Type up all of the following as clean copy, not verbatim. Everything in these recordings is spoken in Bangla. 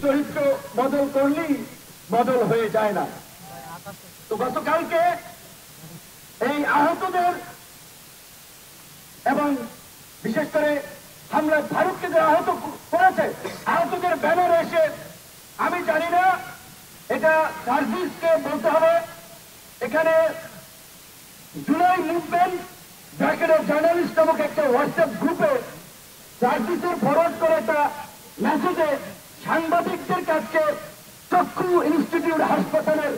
চরিত্র বদল করলেই বদল হয়ে যায় না। তো গতকালকে এই আহতদের এবং বিশেষ করে হামলা ফারুককে যে আহত করেছে, আহতদের ব্যানারে এসে আমি জানি না, এটা সার্ভিসকে বলতে হবে। এখানে জুলাই মুভমেন্ট ব্র্যাকেটের জার্নালিস্ট নামক একটা হোয়াটসঅ্যাপ গ্রুপে সার্ভিসের ফরওয়ার্ড করে একটা মেসেজে সাংবাদিকদের কাছে চক্ষু ইনস্টিটিউট হাসপাতালের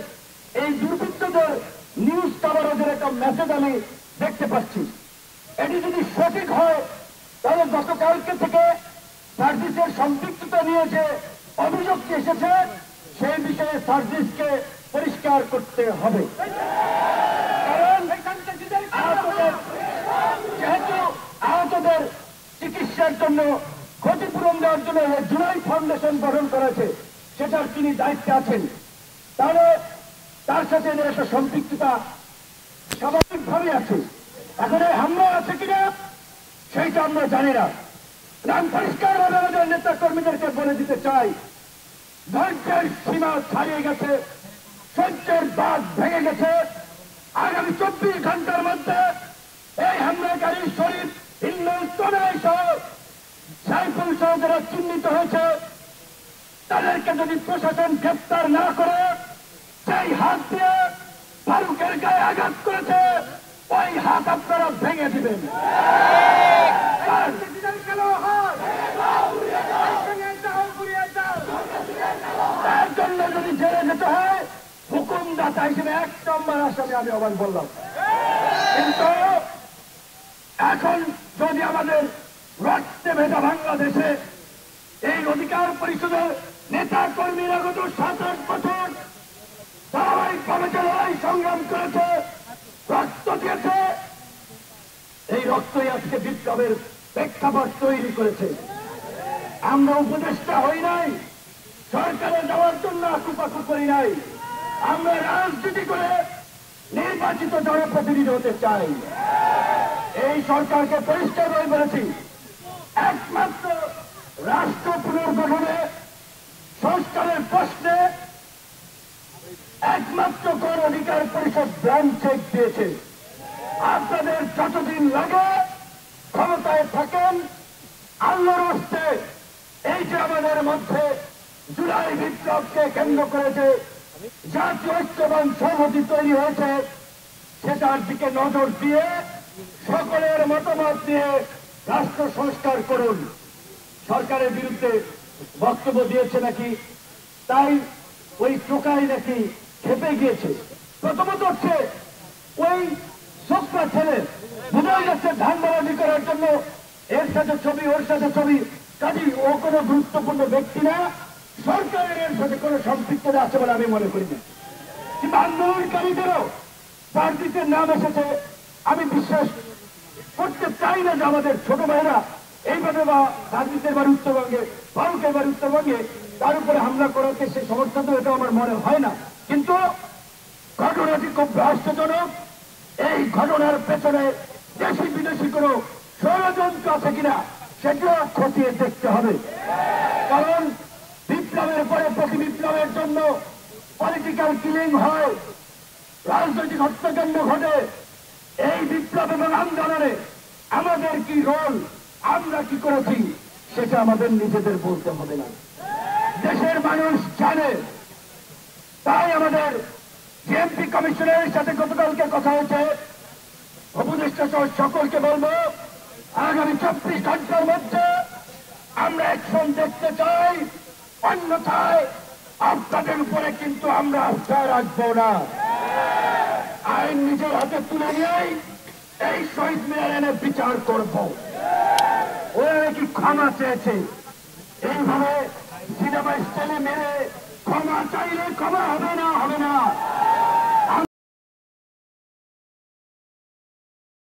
এই দুর্বৃত্তদের নিউজ কাভারেজের একটা মেসেজ আমি দেখতে পাচ্ছি। এটি যদি সঠিক হয় তাহলে গতকালকে থেকে সার্ভিসের সম্পৃক্ততা নিয়ে যে অভিযোগটি এসেছে সেই বিষয়ে সার্ভিসকে পরিষ্কার করতে হবে। কারণ যেহেতু আহতদের চিকিৎসার জন্য ক্ষতিপূরণ দেওয়ার জন্য জুলাই ফাউন্ডেশন গঠন করেছে, সেটার তিনি দায়িত্বে আছেন, তাহলে তার সাথে এদের একটা সম্পৃক্ততা স্বাভাবিকভাবে আছে। এখন এই হামলা আছে কিনা সেইটা আমরা জানি না। আমি পরিষ্কারভাবে আমাদের নেতা কর্মীদেরকে বলে দিতে চাই, ধৈর্যের সীমা ছাড়িয়ে গেছে, সহ্যের বাঁধ ভেঙে গেছে। আগামী 24 ঘন্টার মধ্যে এই হামলাকারী শরীফ ইন্দ্রন তনয় সহ সাইফুল সহ যারা চিহ্নিত হয়েছে তাদেরকে যদি প্রশাসন গ্রেপ্তার না করে, সেই হাত দিয়ে ফারুকের গায়ে আঘাত করেছে ওই হাত আপনারা ভেঙে দিবেন। তার জন্য যদি জেলে যেতে হয়, হুকুমদাতা হিসেবে 1 নম্বর আসামি আমি আবার বললাম। কিন্তু এখন যদি আমাদের রক্তে ভেজা বাংলাদেশে এই অধিকার পরিষদের নেতা কর্মীরা গত 7-8 বছর ধারাবাহিকভাবে যে লড়াই সংগ্রাম করেছে, রক্ত দিয়েছে, এই রক্তই আজকে বিপ্লবের প্রেক্ষাপট তৈরি করেছে। আমরা উপদেষ্টা হই নাই, সরকারে যাওয়ার জন্য আকুপাকু করি নাই, আমরা রাজনীতি করে নির্বাচিত জনপ্রতিনিধি হতে চাই। এই সরকারকে পরিষ্কারভাবে বলেছি, একমাত্র রাষ্ট্র পুনর্গঠনে সংস্কারের প্রশ্নে একমাত্র গণ অধিকার পরিষদ ব্ল্যাঙ্ক চেক দিয়েছে। আপনাদের যতদিন লাগে ক্ষমতায় থাকেন, আল্লাহর হস্তে এই যে আমাদের মধ্যে জুলাই বিপ্লবকে কেন্দ্র করেছে জাতীয় ঐক্য এবং সংহতি তৈরি হয়েছে, সেটার দিকে নজর দিয়ে সকলের মতামত দিয়ে রাষ্ট্র সংস্কার করুন। সরকারের বিরুদ্ধে বক্তব্য দিয়েছে নাকি, তাই ওই টোকাই নাকি খেপে গিয়েছে। প্রথমত হচ্ছে ওই ছোট্টা ছেলে বোঝাই যাচ্ছে ধান্দাবাজি করার জন্য এর সাথে ছবি, ওর সাথে ছবি, কাজী ও কোনো গুরুত্বপূর্ণ ব্যক্তি না, সরকারের এর সাথে কোনো সম্পৃক্ততা আছে বলে আমি মনে করি না। কিন্তু আন্দোলনকারীদেরও পার্টিদের নাম এসেছে। আমি বিশ্বাস করতে চাই না যে আমাদের ছোট ভাইরা এইভাবে বা রাজনীতির বাড়ি উত্তরবঙ্গে, ফারুকের বাড়ি উত্তরবঙ্গে তার উপরে হামলা করাতে সে সমর্থন, এটা আমার মনে হয় না। কিন্তু ঘটনাটি খুব রহস্যজনক। এই ঘটনার পেছনে দেশি বিদেশি কোনো ষড়যন্ত্র আছে কিনা সেটাও খতিয়ে দেখতে হবে। কারণ বিপ্লবের পরে প্রতি বিপ্লবের জন্য পলিটিক্যাল কিলিং হয়, রাজনৈতিক হত্যাকাণ্ড ঘটে। এই বিপ্লব এবং আন্দোলনে আমাদের কি রোল, আমরা কি করেছি, সেটা আমাদের নিজেদের বলতে হবে না, দেশের মানুষ জানে। তাই আমাদের জিএমপি কমিশনের সাথে গতকালকে কথা হয়েছে, উপদেষ্টা সহ সকলকে বলবো আগামী 24 ঘন্টার মধ্যে আমরা অ্যাকশন দেখতে চাই, অন্যথায় আপনাদের উপরে কিন্তু আমরা আস্থা রাখবো না। আইন নিজের হাতে তুলে নিয়েই এই শহীদ মিনার এনে বিচার করব। ওরা নাকি ক্ষমা চেয়েছে, এইভাবে সিনেমা স্টাইলে মেরে ক্ষমা চাইলে ক্ষমা হবে না, হবে না।